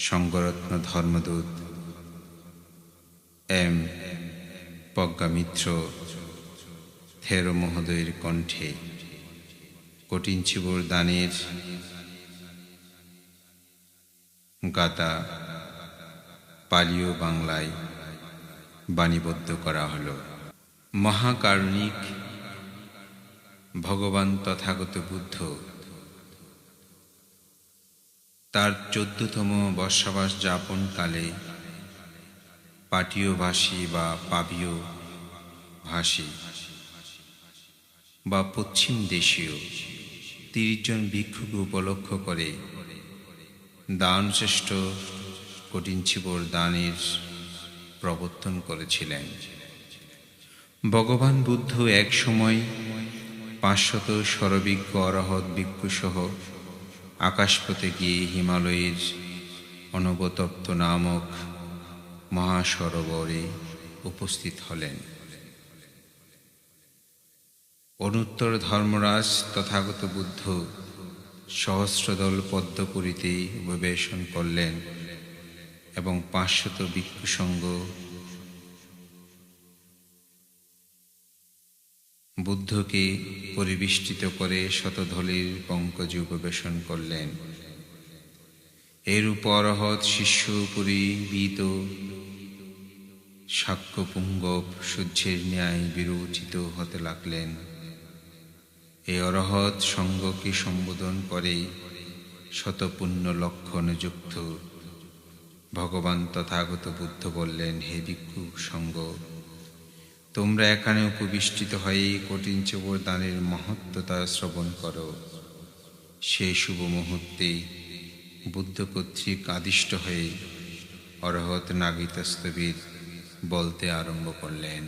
সঙ্গরত্ন ধর্মদূত M প্রজ্ঞামিত্র থেরো মহোদয়ের কণ্ঠে কঠিন চিবর দানের গাতা পালি ও বাংলায় বাণীবদ্ধ করা হল। মহাকারুণিক ভগবান তথাগত বুদ্ধ তার 14তম বর্ষাবাস যাপনকালে পাটীয় ভাষী বা পাবীয় ভাষী বা পশ্চিম দেশীয় 30 জন ভিক্ষুকে উপলক্ষ করে দানশ্রেষ্ঠ কঠিন চিবর দানের প্রবর্তন করেছিলেন। ভগবান বুদ্ধ এক সময় 500 শরবিজ্ঞ অরহৎ ভিক্ষুসহ আকাশপথে গিয়ে হিমালয়ের অনবতপ্ত নামক মহাসরোবরে উপস্থিত হলেন। অনুত্তর ধর্মরাজ তথাগত বুদ্ধ সহস্রদল পদ্মপুরীতে উপবেশন করলেন এবং 500 ভিক্ষু সঙ্গ বুদ্ধকে পরিবেষ্টিত করে শতধলের পঙ্কজে উপবেশন করলেন। এর উপর অরহৎ শিষ্য পরিবীত শাক্যপুঙ্গব সূর্যের ন্যায় বিরোচিত হতে লাগলেন। এই অরহৎ সঙ্গকে সম্বোধন করে শতপুণ্য লক্ষণ যুক্ত ভগবান তথাগত বুদ্ধ বললেন, হে ভিক্ষু সঙ্গ, তোমরা এখানে উপবিষ্টিত হয়ে কঠিন চিবর দানের মহত্বতা শ্রবণ করো। সেই শুভ মুহূর্তে বুদ্ধ কর্তৃক আদিষ্ট হয়ে অরহৎ নাগিতস্তবীর বলতে আরম্ভ করলেন।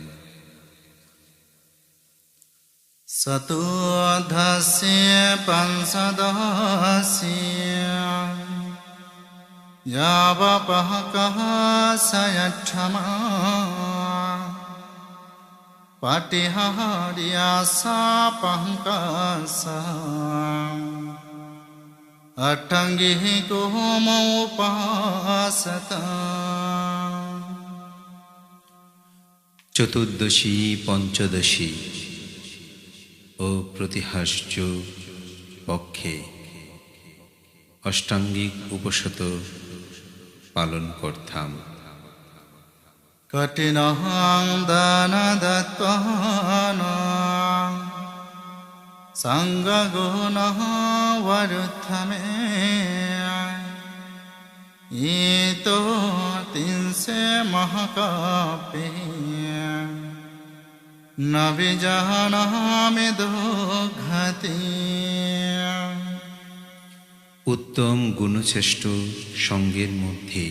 সতোধস্য পঞ্চদস্য यावपहकः सयक्षमा पाटिहार्यासापहङ्कसा अट्टङ्गिः कुमोपासता। চতুর্দশী পঞ্চদশী ও প্রতিহাস্য পক্ষে অষ্টাঙ্গিক উপসত পালন করতাম। কঠিনঃ দানদত্ত্বান সঙ্গগুণঃ বরুদ্ধমে ইতো তিংসে মহাকাপে ন বিজানামি দুঃখতি। উত্তম গুণশ্রেষ্ঠ সঙ্গের মধ্যে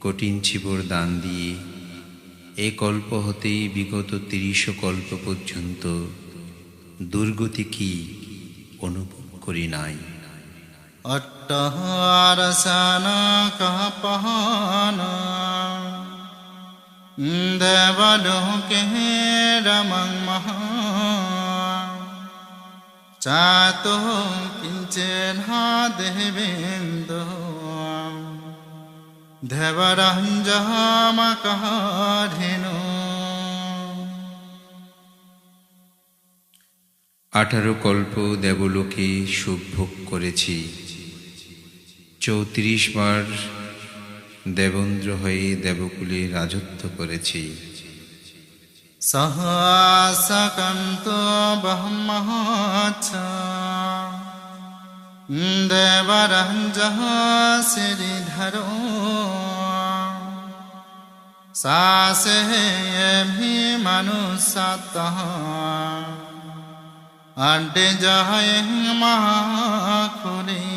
কঠিন চিবর দান দিয়ে এ কল্প হতে বিগত 30 কল্প পর্যন্ত দুর্গতি কি অনুভব করি নাই। অট্টহারসানা কাপহানা দেবলোকে রমং মহা চাতো কিঞ্চেনা দেবেন্দু দেবরঞ্জমাকারিণো। 18 কল্প দেবলোকে সুখ ভোগ করেছি। 34 বার দেবেন্দ্র হয়ে দেবকুলে রাজত্ব করেছি। সহসকন্তু ব্রহ্মচ্ছ দেবরঞ্জঃ শ্রীধরো সাসেভি মনুষ্যতঃ আড্ডে জয় মহাখুরি।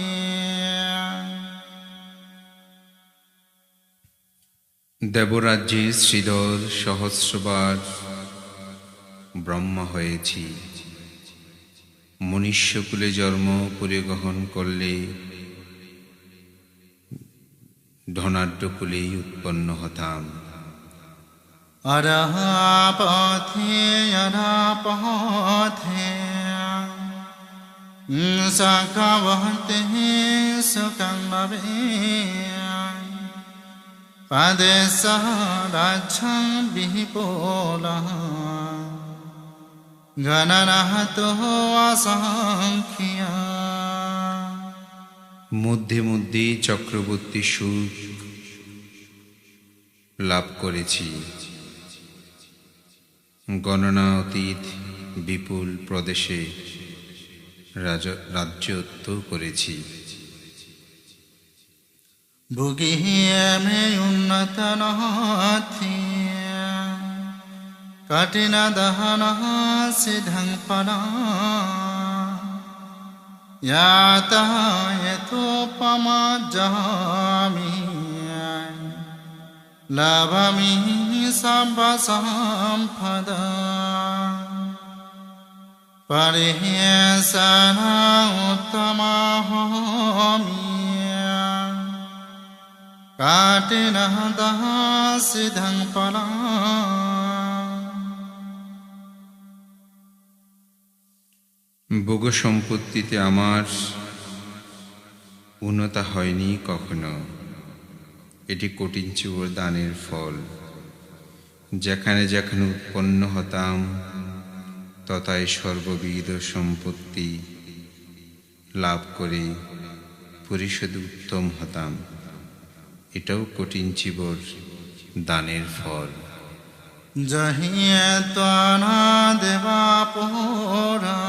দেবরাজ্যে শ্রীধর সহস্রবার ব্রহ্মা হয়েছি। মনুষ্যকুলে জন্ম পরিগ্রহণ করলে ধনাঢ্যকুলেই উৎপন্ন হতাম। অরহাপথে অরহাপথে সখবহতে সুখং ভবে Padesa Rajang Bipola Gananato Asankhya মধ্যে মধ্যে চক্রবর্তী সুখ লাভ করেছি, গণনা অতীত বিপুল প্রদেশে রাজ্যত্ব করেছি। Bugihiyame unnatanathya Katina dahana siddhang pada Yata yatopama jami Labhami sabba sampada Parihesana uttama homi Katina daha siddhang pada ভোগ সম্পত্তিতে আমার উন্নতি হয়নি কখনো, এটি কঠিন চুর দানের ফল। যেখানে যেখানে উৎপন্ন হতাম তথায় সর্ববিধ সম্পত্তি লাভ করে পরিশোধ উত্তম হতাম, এটাও কঠিন চিবর দানের ফল। Jahiye twana deva pora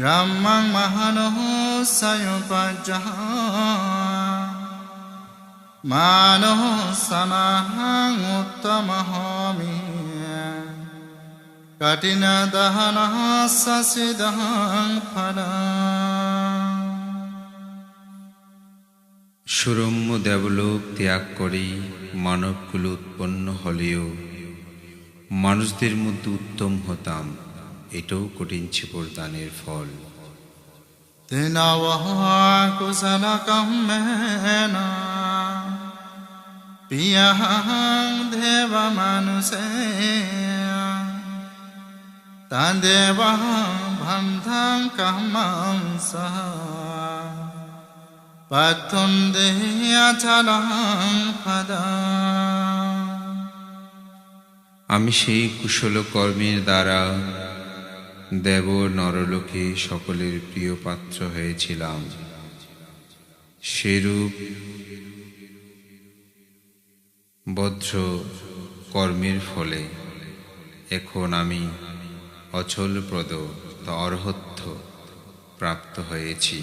Ramang mahano sayupajaha Mano sanahang uttamahomi Katina dahana sasidahang pada সুরম্য Devlok ত্যাগ করে মানবকুল উৎপন্ন হলেও মানুষদের মধ্যে উত্তম হতাম, এটাও কঠিন ছিপর দানের ফল। Tinavaha kusala kammena Piyahang deva manuse Tandeva bandhang kamam saha Patunde achalang pada আমি সেই কুশল কর্মের দ্বারা দেব নরলোকে সকলের প্রিয় পাত্র হয়েছিলাম। সেরূপ বজ্র কর্মের ফলে এখন আমি অচলপ্রদ অর্হত্ব প্রাপ্ত হয়েছি।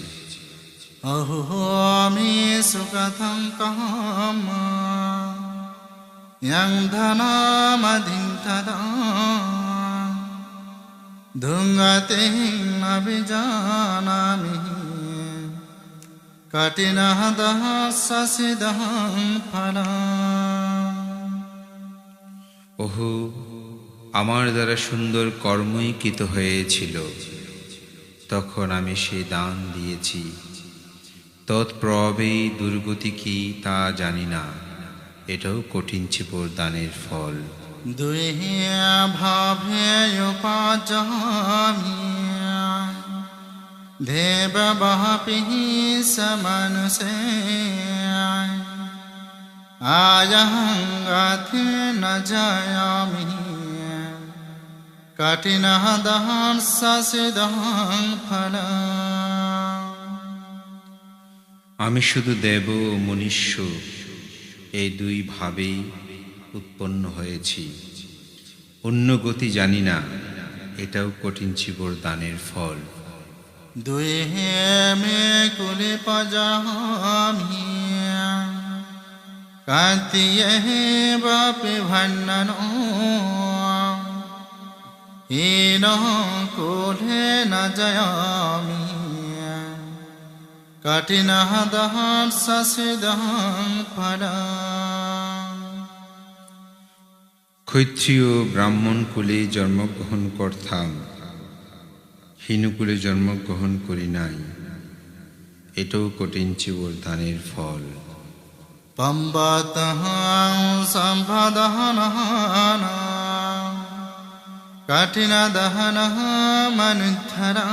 Ahomi sukatham kama Yang dhanam adhintada Dhungating abhijanami Katina dahasasidaham phala ওহো, আমার দ্বারা সুন্দর কর্মই কৃত হয়েছিল, তখন আমি সেই দান দিয়েছি। তৎপ্রভাবে দুর্গতি কি তা জানি না, এটাও কঠিন ছিপর দানের ফল। Duhiya bhavye upajami Deva bahapihi samanuse Ayahang ati najayami Katina dahan sasidahang phala আমি শুধু দেব ও মনুষ্য এই দুই ভাবেই উৎপন্ন হয়েছি, অন্য গতি জানি না, এটাও কঠিন ছিবর দানের ফল। Duhe me kule pajami Kantiye bape bhannano Hino kule najayami Katina dahan sasidahang pada ক্ষত্রিয় ব্রাহ্মণ কুলে জন্মগ্রহণ করতাম, হীনকুলে জন্মগ্রহণ করি নাই, এটাও কঠিন চিবর দানের ফল। Pambatahang sampadahana Katina dahana manithara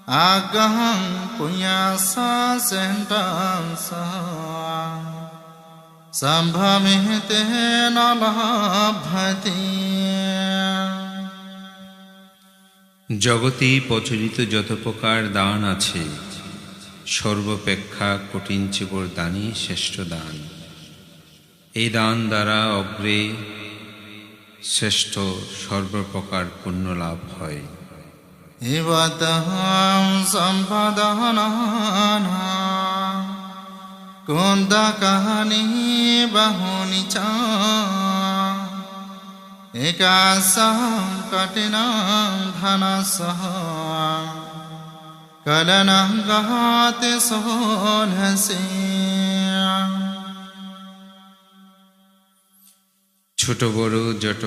Agaham punyasa sentam saha Sambhamite nalabhati জগতে প্রচলিত যত প্রকার দান আছে সর্বাপেক্ষা কঠিন চিবর দানই শ্রেষ্ঠ দান। এই দান দ্বারা অগ্রে শ্রেষ্ঠ সর্বপ্রকার পুণ্য লাভ হয়। Ivataham sampadhanana Kundakahani bahuni cha Ekasaham katinam dhanasaha Kalanam gahate solhasi ছোট বড় যত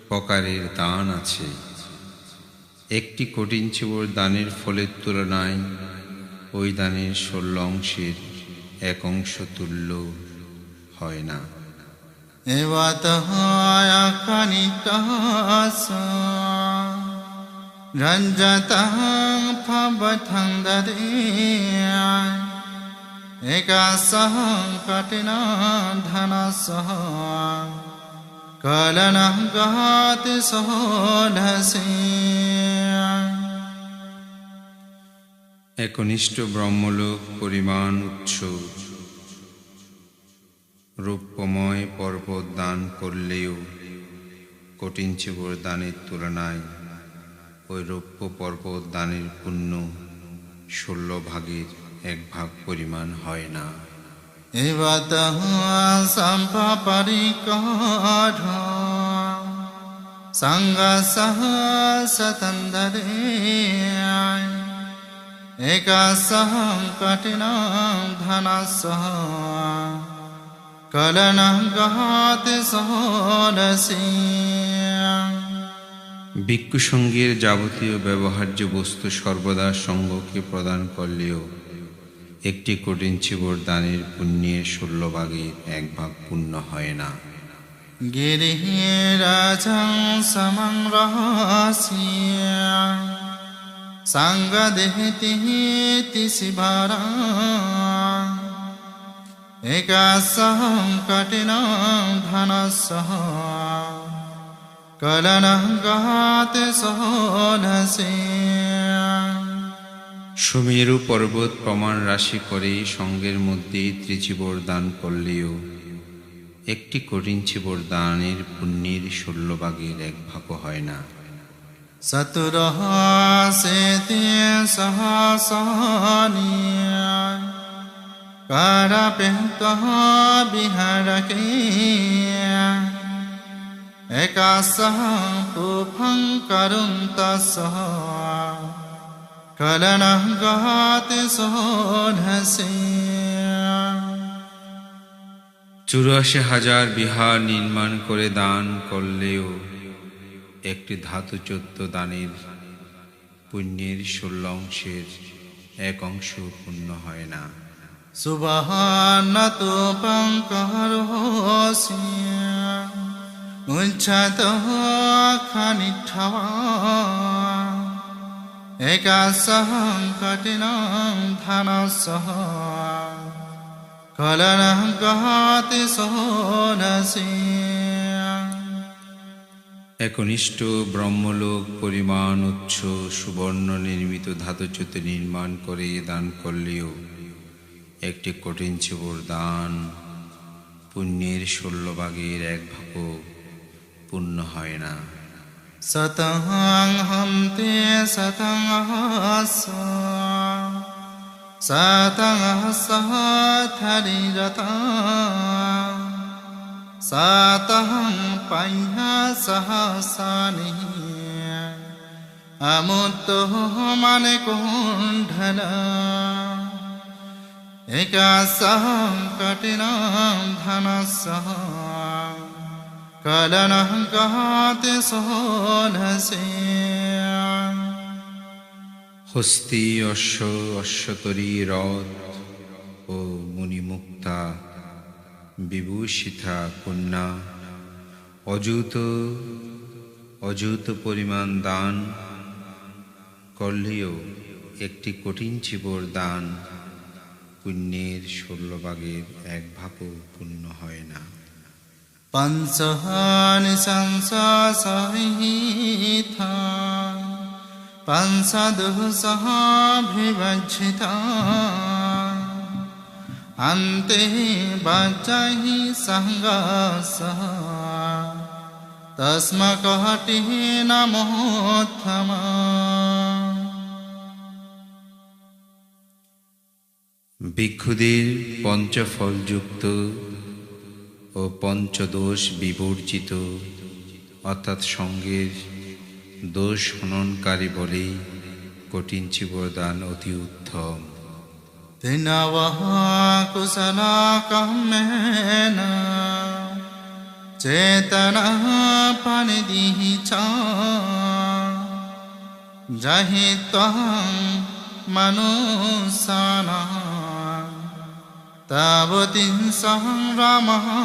প্রকারের দান আছে একটি কঠিন চিবর দানের ফলের তুলনায় ওই দানের 16 অংশের 1 অংশ তুল্য হয় না। Evatahaya kanikasa Ranjataham phabathang dadiya Ekasaham katinam dhanasaha Kalanam gahati solhasi একনিষ্ঠ ব্রহ্মলোক পরিমাণ উচ্চ রূপময় পর্বত দান করলেও কঠিন চিবর দানের তুলনায় ওই রৌপ্য পর্বত দানের পুণ্য 16 ভাগের 1 ভাগ পরিমাণ হয় না। Evataha sampaparikara Sangasaha satandare Ekasaham katinam dhanasaha Kalanam gahate solhasi ভিক্ষু সঙ্গের যাবতীয় ব্যবহার্য বস্তু সর্বদা সঙ্গকে প্রদান করলেও একটি কঠিন চিবর দানের পুণ্যের 16 ভাগের 1 ভাগ পূর্ণ হয় না। Girihirajam samang rahasya Sangadehtihi tisibara Ekasaham katinam dhanasaha Kalanam gahate solhasi সুমেরু পর্বত প্রমাণ রাশি করে সঙ্গের মধ্যে ত্রিচিবর দান করলেও একটি কঠিন চিবর দানের পুণ্যের 16 ভাগের 1 ভাগও হয় না। Saturaha seti sahasani Karapehtaha biharake Ekasaham pupang karuntasaha Kalanam gahate solhasi 84,000 Bihar নির্মাণ করে দান করলেও একটি ধাতু 14 দানের পুণ্যের 16 অংশের 1 অংশ পূর্ণ হয় না। Subhanatu pankarosya Unchataha khanitthava Ekasaham katinam dhanasaha Kalanam gahate solhasi একনিষ্ঠ ব্রহ্মলোক পরিমাণ উচ্চ সুবর্ণ নির্মিত ধাতুচ্যুত নির্মাণ করে দান করলেও একটি কঠিন চিবর দান পুণ্যের 16 ভাগের 1 ভাগও পূর্ণ হয় না। Satahang hamte satang ahasa Satang ahasa tharirata Satahang panya sahasani Amuttoh mane kundhala Ekasaham katinam dhanasaha Kalanam gahate solhasi হস্তি অশ্ব অশ্বতরী রথ ও মুনিমুক্তা বিভূষিতা কন্যা অযুত পরিমাণ দান করলেও একটি কঠিন চিবর দান পুণ্যের 16 ভাগের 1 ভাগও পূর্ণ হয় না। Pansahani sansasahita Pansaduh sahabhivajhita Ante bajahi sangasaha Tasmakahatihi namothama ভিক্ষুদের পঞ্চফলযুক্ত ও পঞ্চদোষ বিবর্জিত অর্থাৎ সঙ্গের দোষ হননকারী বলে কঠিন চিবরদান অতি উত্তম। Tinavaha kusala kamena Cetana panidhi cha Jahitaham manusana Tavatin sangramaha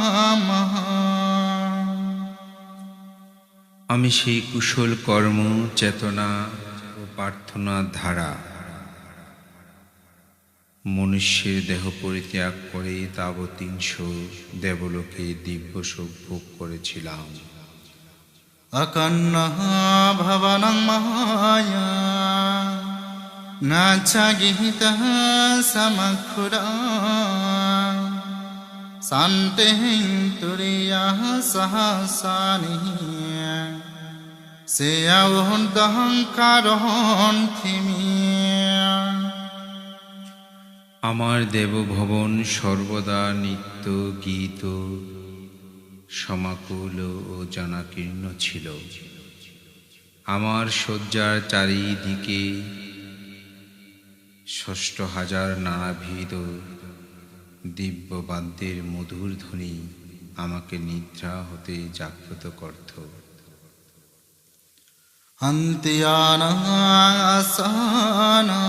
আমি সেই কুশল কর্ম চেতনা ও প্রার্থনার ধারা মনুষ্যের দেহ পরিত্যাগ করে তাবতিংশ দেবলোকে দিব্য সুখ ভোগ করেছিলাম। Akannaha bhavanam mahaya Nachagihitaha samakhura Santehin turiyaha sahasanihi Seyavun dahankarohon thimiya আমার দেবভবন সর্বদা নিত্য গীত সমাকুল ও জনাকীর্ণ ছিল। আমার শয্যার চারিদিকে ৬০০০০ নানাবিধ দিব্য বাদ্যের মধুর ধ্বনি আমাকে নিদ্রা হতে জাগ্রত করত। Antiyana asana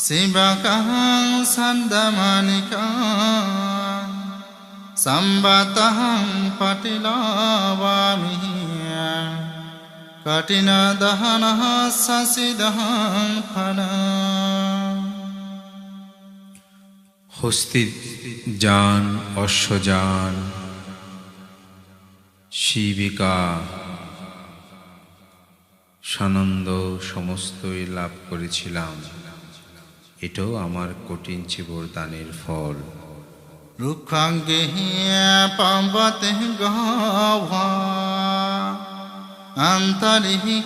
Sibakahang sandamanika Sambatahang patilavami Katina dahanaha sasidahang phala হস্তির যান, অশ্বযান, শিবিকা সানন্দ সমস্তই লাভ করেছিলাম। এটাও আমার কঠিন চিবরদানের ফল। Rukhangehi pambate gava Antarihi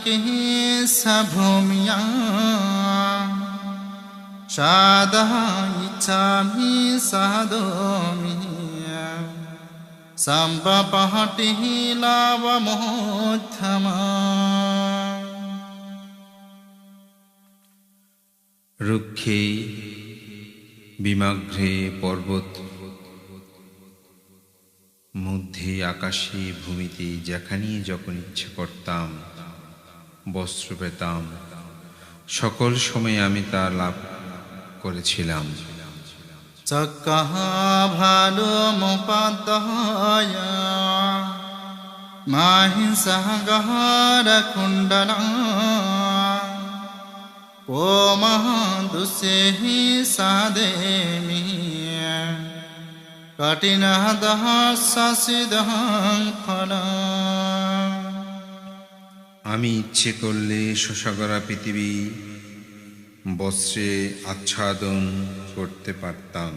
sabhumiya Shadaha ichami sadomi Sambapahatihi lava mothama রুক্ষে বিমাঘ্রে পর্বত মধ্যে আকাশে ভূমিতে যেখানেই যখন ইচ্ছে করতাম বস্ত্র পেতাম সকল সময় আমি তা লাভ করেছিলাম। Chakkaha bhalo mupadaya Mahinsahagahara kundala Pomaha dusehi sademi Katinadaha sasidahang phala আমি ইচ্ছে করলে শোষাগরা পৃথিবী বস্ত্রে আচ্ছাদন করতে পারতাম।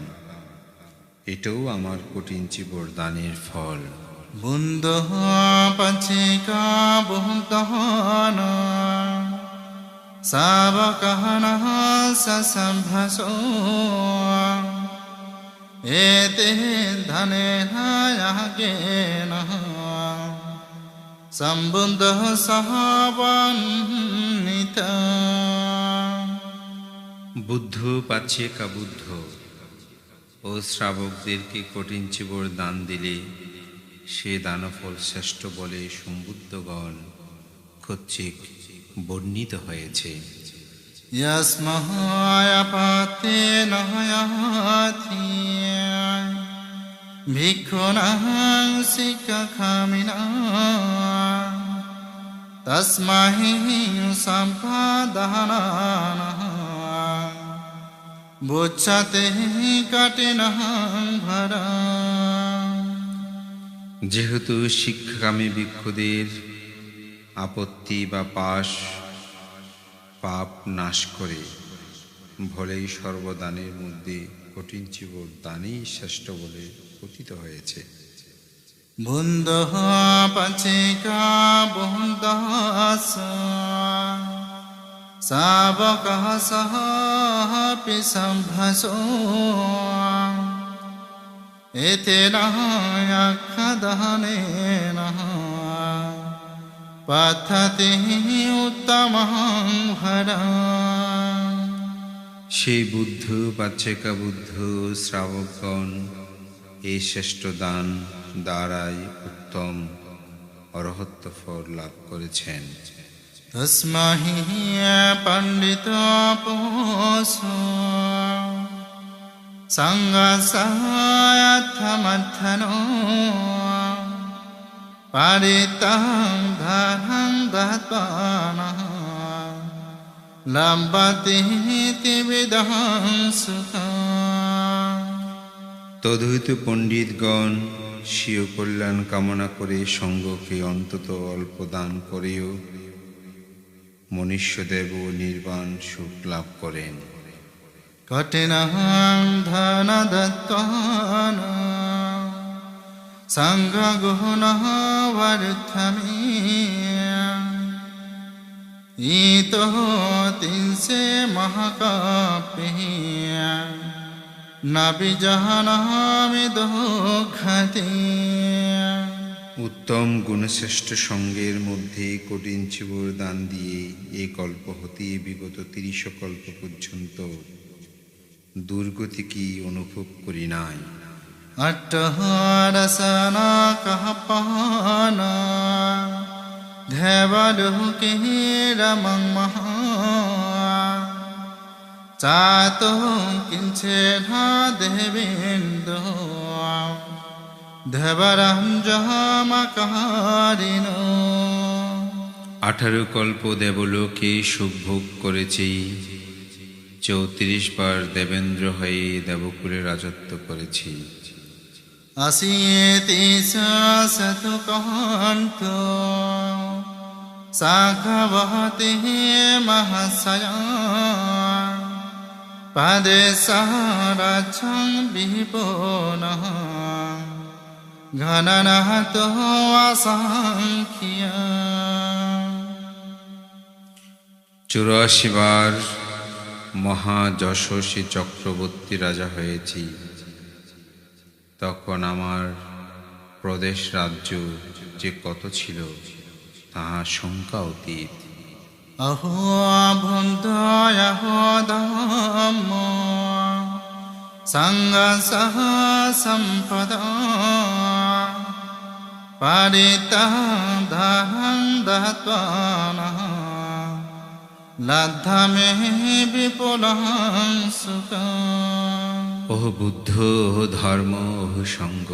এটাও আমার কঠিন চিবরদানের ফল। Bundaha pachika buhdahana Savakahanaha sasambhaso Ete dhanena yagenaha Sambundaha sahavanita Buddha পাচ্ছে কাবুদ্ধ ও শ্রাবকদেরকে কঠিন চিবর দান দিলে সে দানফল শ্রেষ্ঠ বলে সম্বুদ্ধগণ কর্তৃক বর্ণিত হয়েছে। Yasmahaya patena hayati Bhikkhunahang sikkakhamina তস্মাহি সম্পাদনানঃ বুচ্ছতে কঠিনঃ ভরঃ। যেহেতু শিক্ষাকামী ভিক্ষুদের আপত্তি বা পাপ নাশ করে, ভলেই সর্বদানের মধ্যে কঠিন চিবর দানই শ্রেষ্ঠ বলে কথিত হয়েছে। বুন্দঃ পঞ্চিকা বুন্দস শাবকঃ সহাপি সম্ভসো এতেন যক্ষদহনেন পথতি উত্তমং ভরঃ। সেই বুদ্ধ, পাচ্ছেকা বুদ্ধ, শ্রাবকগণ এই শ্রেষ্ঠ দান দ্বারাই উত্তম অরহত্ত ফল লাভ করেছেন। তস্মাহি পণ্ডিত পুরুষো সঙ্গসহায়থমর্থনো পারিতং ধরং দত্তানঃ লম্বতি ত্রিবিধং সুখং। তদ্হৈত পণ্ডিতগণ স্বীয় কল্যাণ কামনা করে সঙ্গকে অন্তত অল্প দান করেও মনুষ্যদেব নির্বাণ সুখ লাভ করেন। কঠিনং ধন দত্তান সঙ্গগুণঃ বর্ধমি ইতো তিনসে মহাকাপি ন বিজানামি দুঃখতি। উত্তম গুণশ্রেষ্ঠ সঙ্গের মধ্যে কঠিন চিবর দান দিয়ে এই কল্প হতে বিগত ৩০ কল্প পর্যন্ত দুর্গতি কি অনুভব করি নাই। অট্টহারসনা কহপান ধৈবলোকে রমং মহা চাতো কিঞ্চেনা দেবেন্দু ধৈবরং জহামকারিণ। 18 কল্প দেবলোকে সুখ ভোগ করেছি, 34 বার দেবেন্দ্র হয়ে দেবকুলে রাজত্ব করেছি। আসিয়েতি সতু কহন্ত সাখবহতি মহাশয়া পদে সহরাজং বিপুনঃ ঘননঃ অসংখ্য। 84 বার মহাযশস্বী চক্রবর্তী রাজা হয়েছি। তখন আমার প্রদেশ রাজ্য যে কত ছিল তাহা সংখ্যা অতীত। অহো ভুন্ধয় ধম্ম সঙ্গসহ সম্পদ পারিতং দত্তানঃ লব্ধমে বিপুলং সুখং। ওহ বুদ্ধ, ওহ ধর্ম, ওহ সঙ্গ,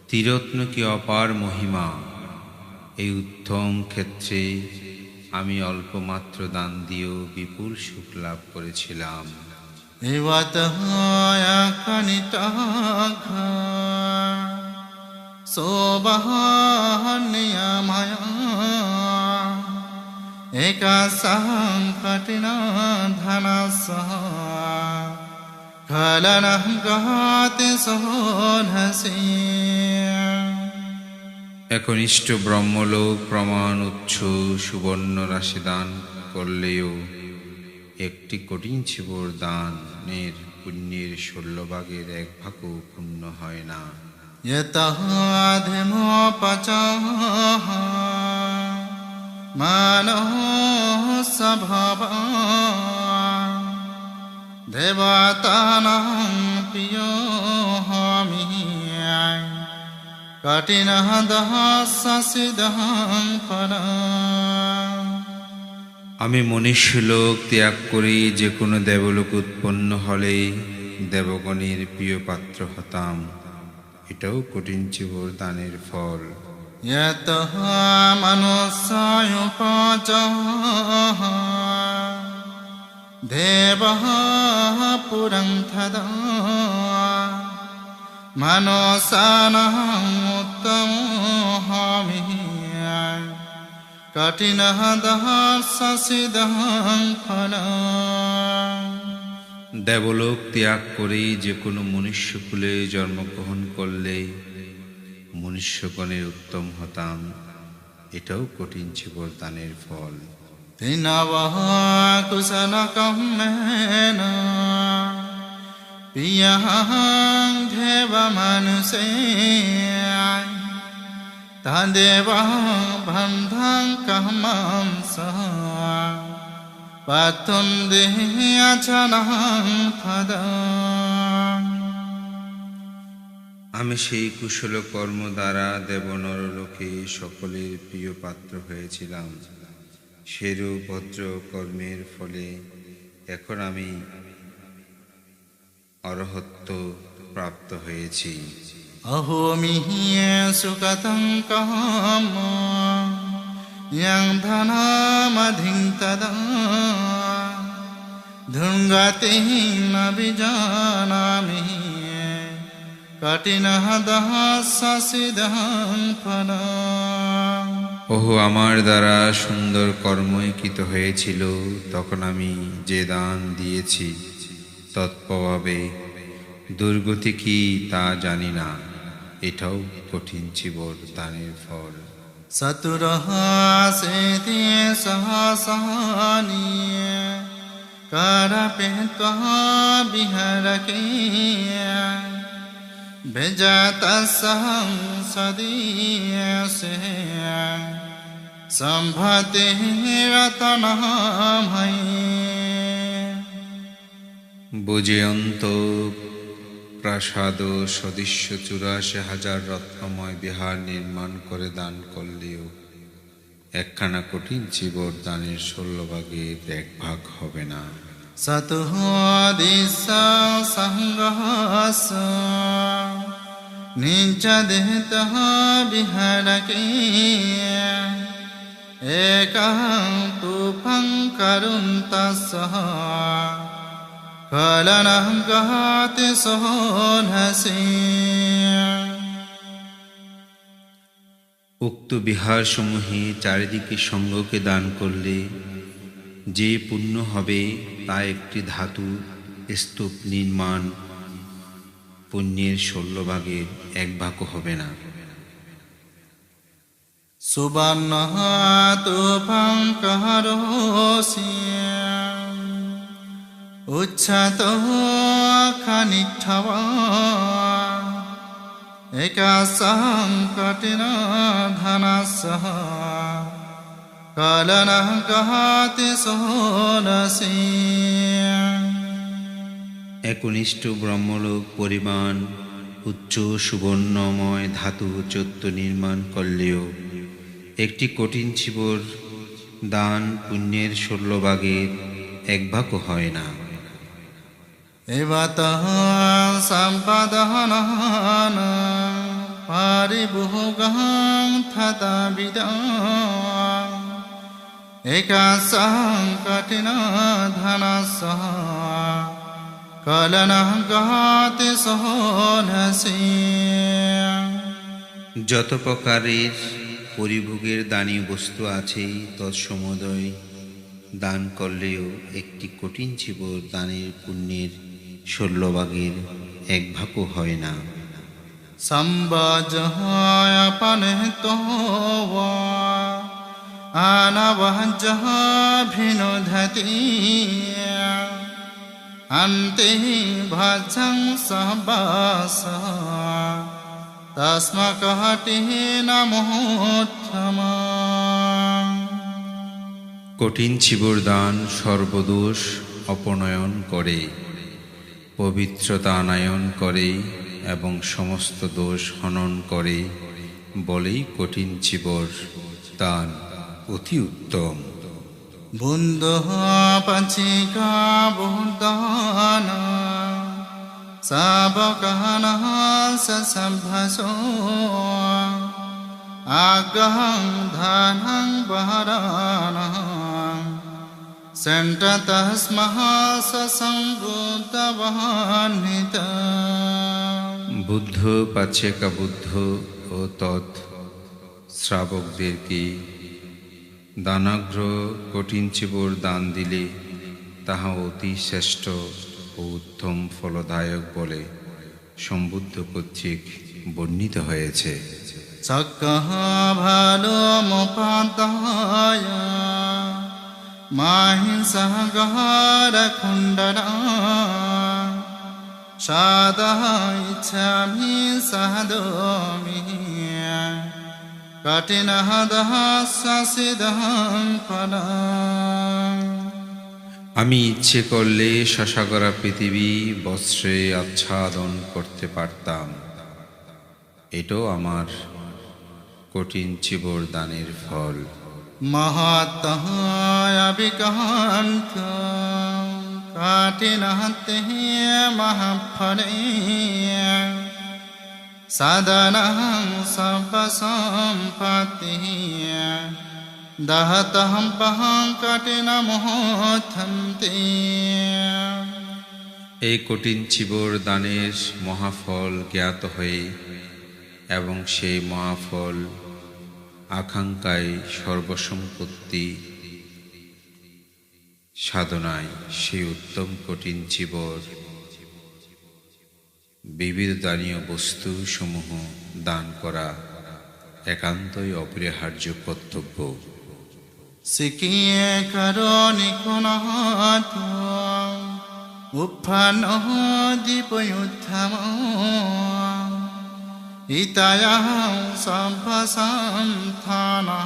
ত্রিরত্ন কি অপার মহিমা! এই উত্তম ক্ষেত্রে আমি অল্পমাত্র দান দিয়েও বিপুল সুখ লাভ করেছিলাম। ইবতঃ কনিতঘ সোবহন্যময় একাসং কঠিন ধনসহ ফলনঃ গহতে সোধসি। একনিষ্ঠ ব্রহ্মলোক প্রমাণ উচ্চ সুবর্ণ রাশি দান করলেও একটি কঠিন চিবর দানের পুণ্যের 16 ভাগের 1 ভাগও পূর্ণ হয় না। यतः अधिमोपचः मानः स्वभावः देवतानां प्रियोऽहमि कठिनः दहसिदः फलः। আমি মনুষ্যলোক ত্যাগ করি যে কোনো দেবলোক উৎপন্ন হলে দেবগণের প্রিয় পাত্র হতাম। এটাও কঠিন চিবর দানের ফল। यतः मनुष्यायुपाचः देवः पुरं तदा मनोसानः उत्तमोऽहमि कठिनः दहससिदं फलम्। দেবলোক ত্যাগ করে যে কোনো মনুষ্যকুলে জন্মগ্রহণ করলে মনুষ্যগণের উত্তম হতাম, এটাও কঠিন ছিল দানের ফল। তিনবহ কুশলকম্মেন প্রিয়ঃ দেবমানুষে তদেব বন্ধং কামং সহ পাতুম দেহাচনং ফদং। আমি সেই কুশল কর্ম দ্বারা দেবনরলোকে সকলের প্রিয় পাত্র হয়েছিলাম। সেরূপ ভদ্র কর্মের ফলে এখন আমি অরহত্ব প্রাপ্ত হয়েছি। অহোমিহিয়ে সুকতং কাম यं धनमधिं तदा धुङ्गतिं न विजानामि कठिनः दहससिदं फलम्। ওহো, আমার দ্বারা সুন্দর কর্মই কৃত হয়েছিল, তখন আমি যে দান দিয়েছি তৎপ্রভাবে দুর্গতি কি তা জানি না, এটাও কঠিন ছিল দানের ফল। सतुरः सेति सहसानि करपेत्वः विहरके विजातः सदीयसे सम्भते रतनः मयि। বুজেয়ন্ত প্রাসাদ সদৃশ্য ৮৪,০০০ রত্নময় বিহার নির্মাণ করে দান করলেও একখানা কঠিন চিবর দানের ১৬ ভাগের ১ ভাগ হবে না। सतुः दिशा संगहस निजदेहतः विहरके एकः तूफं करुन्तसः कलनं गहति सोनसि। উক্ত বিহারসমূহে চারিদিকে সঙ্গকে দান করলে যে পুণ্য হবে তা একটি ধাতু স্তূপ নির্মাণ পুণ্যের ১৬ ভাগের ১ ভাগও হবে না। सुवर्णः तूफं कहरोसि उच्छतो खनिष्ठवा एकासं कठिना धनसः कलनः गहति सोनसि। একনিষ্ঠ ব্রহ্মলোক পরিমাণ উচ্চ সুবর্ণময় ধাতু চত্ব নির্মাণ করলেও একটি কঠিন চিবর দান পুণ্যের ১৬ ভাগের ১ ভাগও হয় না। एवतः सम्पदहनः परिभोगः तथाविधः एकासः कठिनः धनसः कलनः गहति सोनसि। যত প্রকারের পরিভোগের দানীয় বস্তু আছে তৎসমুদয় দান করলেও একটি কঠিন চিবর দানের পুণ্যের ১৬ ভাগের ১ ভাগও হয় না। सम्बजहाय पनितो वा अनवजः भिनुधति अन्ते भजं सहवासः तस्मकहटिः नमोत्तमा। কঠিন চিবর দান সর্বদোষ অপনয়ন করে, পবিত্রতা আনয়ন করে এবং সমস্ত দোষ হনন করে বলেই কঠিন চিবর দান অতি উত্তম। बुन्दः पञ्चिका बुद्धान सावकनः ससम्भसो Agahang dhanang baharanang Santatas mahasasambhuddhavanhitam Buddha পাচেকা Buddha ও তৎ শ্রাবকদেরকে দানাগ্র কঠিন চিবর দান দিলে তাহা অতি শ্রেষ্ঠ ও উত্তম ফলদায়ক বলে সম্বুদ্ধ কর্তৃক বর্ণিত হয়েছে। Sakkaha bhalo mupadaya Mahinsahagara kundara Shadaha ichami sahadomi Katinahadaha sasidaham padam আমি ইচ্ছে করলে শশাগরা পৃথিবী বস্ত্রে আচ্ছাদন করতে পারতাম, এটাও আমার কঠিন চিবর দানের ফল। Mahatahaya vikanta Katinahate mahaphale Sadanaham sabbasampati Dahataham paham katina mohothante এই কঠিন চিবর দানের মহাফল জ্ঞাত হয়ে এবং সেই মহাফল আকাঙ্ক্ষায় সর্বসম্পত্তি সাধনায় সেই উত্তম কঠিন চিবর বিবিধ দানীয় বস্তু সমূহ দান করা একান্তই অপরিহার্য কর্তব্য। Sikiye karoni kunahato Uppano dipayuddhamo Itayaham samphasamthana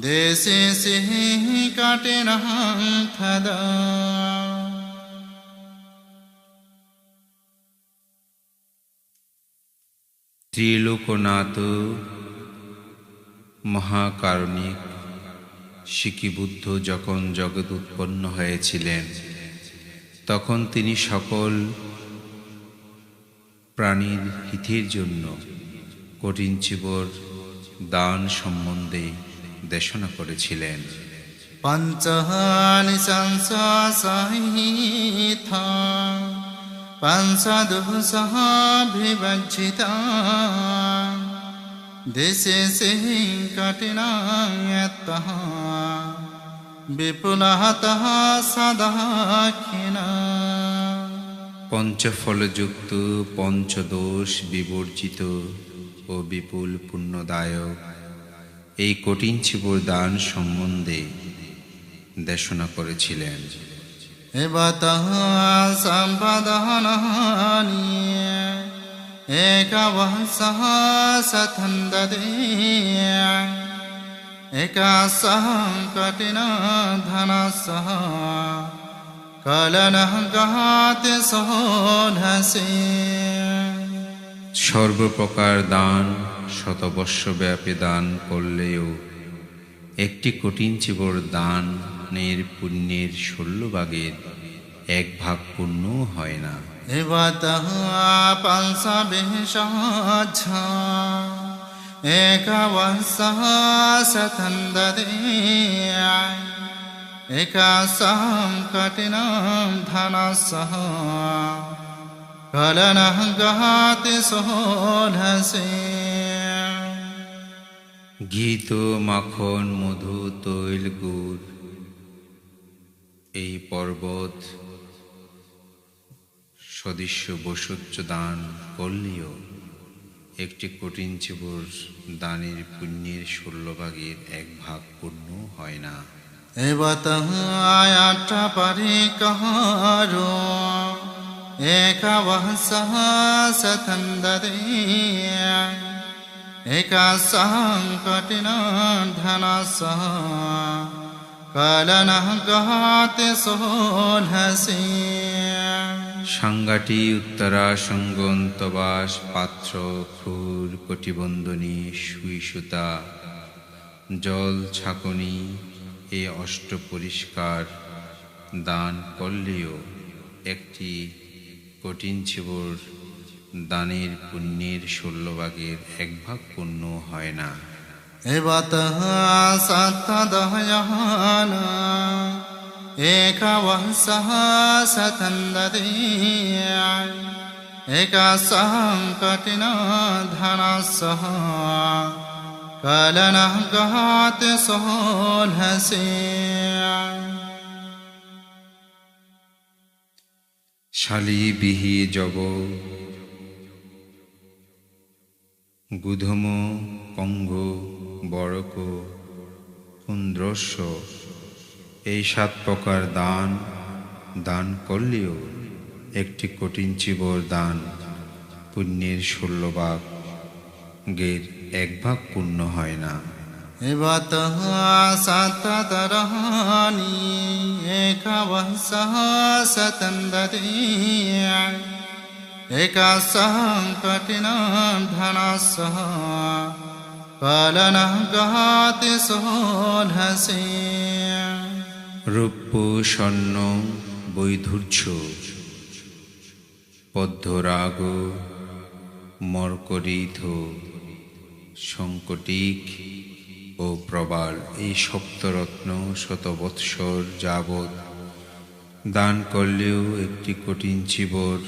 Desi sihi katinaham thada Triloknath মহাকারণিক সিকি বুদ্ধ যখন জগৎ উৎপন্ন হয়েছিলেন তখন তিনি সকল প্রাণীর হিতের জন্য কঠিন চিবর দান সম্বন্ধে দেশনা করেছিলেন। Panchahani sansasahitha Pansadusaha bhivajjita Desi sihi katinam yattaha Vipulahataha sadakhina পঞ্চফলযুক্ত পঞ্চদোষ বিবর্জিত ও বিপুল পুণ্যদায়ক এই কঠিন চিবর দান সম্বন্ধে দেশনা করেছিলেন। Evataha sampadhanani Ekavasaha sathandade Ekasaham katina dhanasaha Kalanah gahate sohase সর্বপ্রকার দান শতবর্ষব্যাপী দান করলেও একটি কঠিন চিবর দানের পুণ্যের 16 ভাগের 1 ভাগ পুণ্য হয় না। Evataha pansabhishajha Ekavasaha sathandade Ekasaham katinam dhanasaha Kalanah gahate sohase ঘিত মাখন মধু তৈল গুড় এই পর্বত সদৃশ্য বৈশিষ্ট্য দান করলেও একটি কঠিন চিবর দানের পুণ্যের 16 ভাগের 1 ভাগ পুণ্য হয় না। Evataha ayatra parikaharo Ekavasaha sathandade Ekasaham katinam dhanasaha Kalanah gahate sohase সাঙ্গাটি Uttara সঙ্গন্তবাস পাত্র ফুল কটিবন্ধনী সুই সুতা জল ছাকনি এ অষ্ট পরিষ্কার দান করলেও একটি কঠিন চিবর দানের পুণ্যের 16 ভাগের 1 ভাগ পুণ্য হয় না। एवतः सत्तदहयन एकवंशः शतन्दते एकसहं कठिनो धनसः कलनः गहात् सोलहसे শালি বিহি জব গুধম পঙ্গ বরক কুন্দ্রস্য, এই 7 প্রকার দান করলেও একটি কঠিন চিবর দান পুণ্যের 16 ভাগের 1 ভাগ পূর্ণ হয় না। एवतः सत्तदरहानि एकवंशः शतन्दते एकसहं कठिनो धनसः कलनः गहात् सोलहसे রৌপ্য স্বর্ণ বৈধূর্য পদ্মরাগ মরকরিথ সংকটিক ও প্রবাল, এই 7 রত্ন 100 বৎসর যাবৎ দান করলেও একটি কঠিন চিবর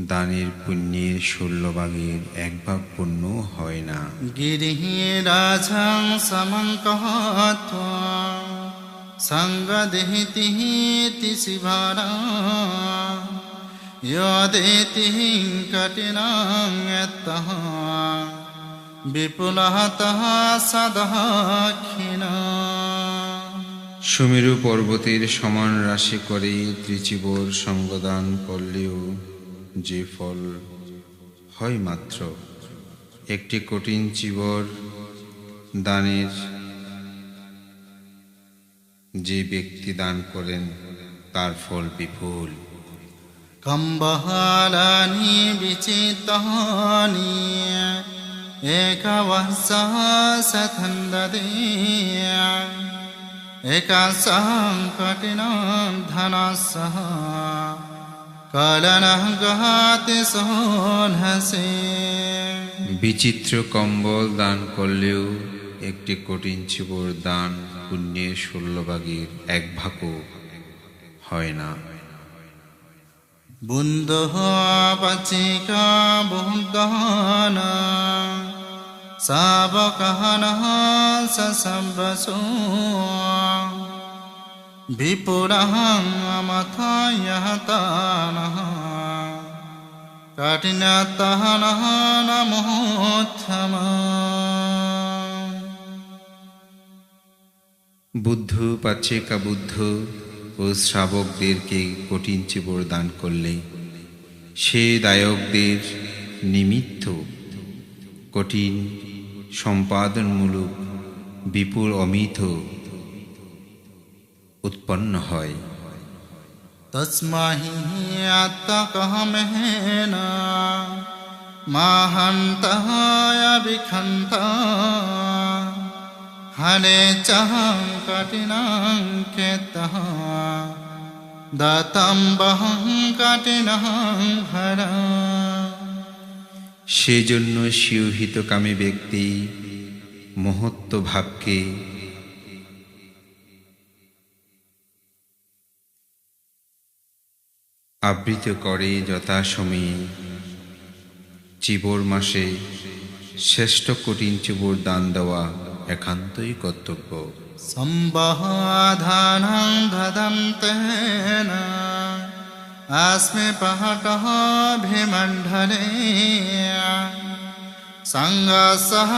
দানের পুণ্যের 16 ভাগের 1 ভাগ পূর্ণ হয় না। गिरिराजं समङ्कहत्वा सङ्गदेहितिः शिवरा योदेतिः कठिनं यत्तः विपुलतः सदक्षिणा সুমেরু পর্বতের সমান রাশি করে ত্রিচিবর সঙ্গদান করলেও যে ফল হয় মাত্র একটি কঠিন চিবর দানের যে ব্যক্তি দান করেন তার ফল বিপুল। कम्बहालानि विचितानि एकवंशः शतन्दते एकसहं कठिनो धनसः कलनः गहात् सोलहसे বিচিত্র কম্বল দান করলেও একটি কঠিন চিবর দান পুণ্যের 16 ভাগের 1 ভাগও হয় না। बुन्दः पचिका बुद्धना सावकहनः ससंवसो विपुलः अमथयतानः कठिनतहनः नमोत्थमा বুদ্ধ পাচেকা বুদ্ধ ও শ্রাবকদেরকে কঠিন চিবর দান করলে সে দায়কদের নিমিত্ত কঠিন সম্পাদনমূলক বিপুল অমিত উৎপন্ন হয়। तस्मै अत्तकहमेन महन्तः अभिखन्ता हले चहं कठिनं केतः दत्तं बहं कठिनं हरा সেজন্য শিওহিতকামী ব্যক্তি মহত্ব ভাবকে আবৃত করে যথাসময়ে চিবর মাসে শ্রেষ্ঠ কঠিন চিবর দান দেওয়া একান্তই কর্তব্য। सम्बहाधानं ददन्तेन अस्मि पहटः भिमण्डले सङ्गसः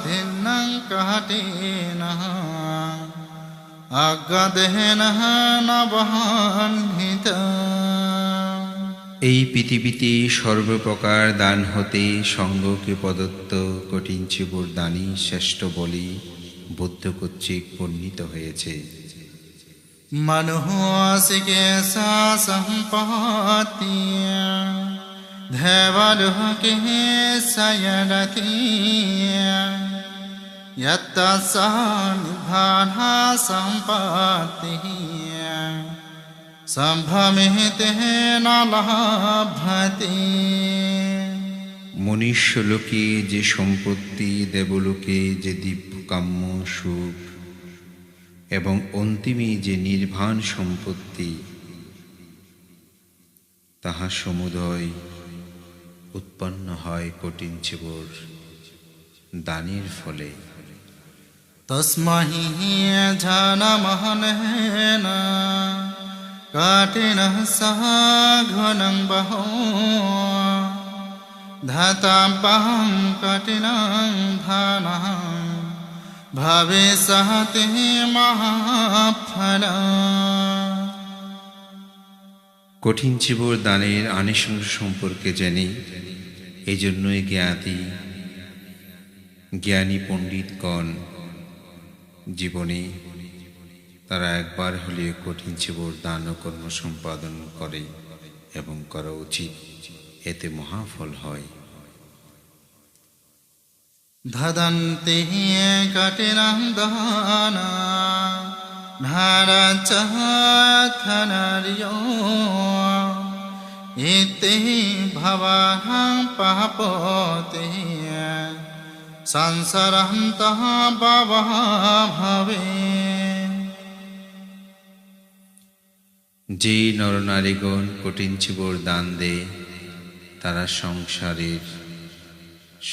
धिन्नं कहटेनः अग्गदेनः न बह्निता এই পৃথিবীতে সর্বপ্রকার দান হতে সঙ্গকে প্রদত্ত কঠিন চিবর দানই শ্রেষ্ঠ বলি বুদ্ধ কর্তৃক বর্ণিত হয়েছে। मनोसिके सा सम्पत्ति देवलोके शयनति यत्तस्सा निभाना सम्पत्तिः सम्भ्रमिते न लभते মনুষ্যলোকে যে সম্পত্তি, দেবলোকে যে দিব্যকাম্য সুখ এবং অন্তিমে যে নির্বাণ সম্পত্তি, তাহা সমুদয় উৎপন্ন হয় কঠিন চিবর দানের ফলে। তস্মহি ঝানমহনেন কাটিনঃ সহ ঘনং বহো ধাতাপহং কঠিনং ধানঃ ভবিষ্যতি মহাফলং। কঠিন চিবর দানের আনিসংস সম্পর্কে জানি, এই জন্যই জ্ঞানী পণ্ডিতগণ জীবনে তারা একবার হলেও কঠিন চিবর দান ও কর্ম সম্পাদন করে এবং করা উচিত, এতে মহাফল হয়। ধদন্তি কঠিনং দান ধারচথনরিয়ো ইতি ভবহং পাপোতি সংসরন্তঃ ভবঃ ভবে। যে নরনারীগণ কঠিন চিবর দান দেয়, তারা সংসারের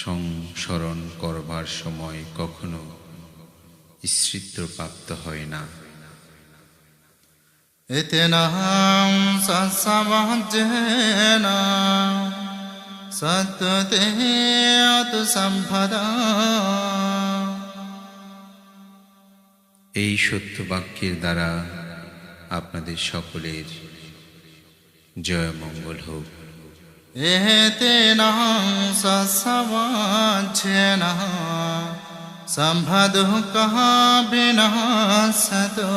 সংসরণ করবার সময় কখনো স্মৃতিপ্রাপ্ত হয় না। ইতিনহং সৎসমাজ্যেন সত্যতে তু সম্পদা। এই সত্য বাক্যের দ্বারা আপনাদের সকলের জয় মঙ্গল হোক। এতেনহং সৎসমাজ্যেন সম্পদুঃখঃ বিনাশতো।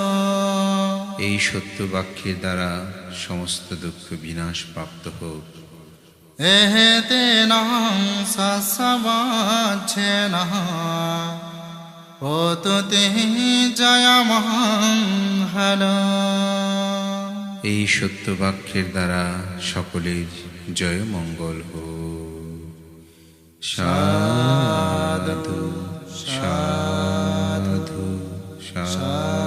এই সত্য বাক্যের দ্বারা সমস্ত দুঃখ বিনাশ প্রাপ্ত হোক। এতেনহং সৎসমাজ্যেন পোতুতে জয়মঙ্গলম। এই সত্য বাক্যের দ্বারা সকলের জয় মঙ্গল হোক। সাধু সাধু সাধু।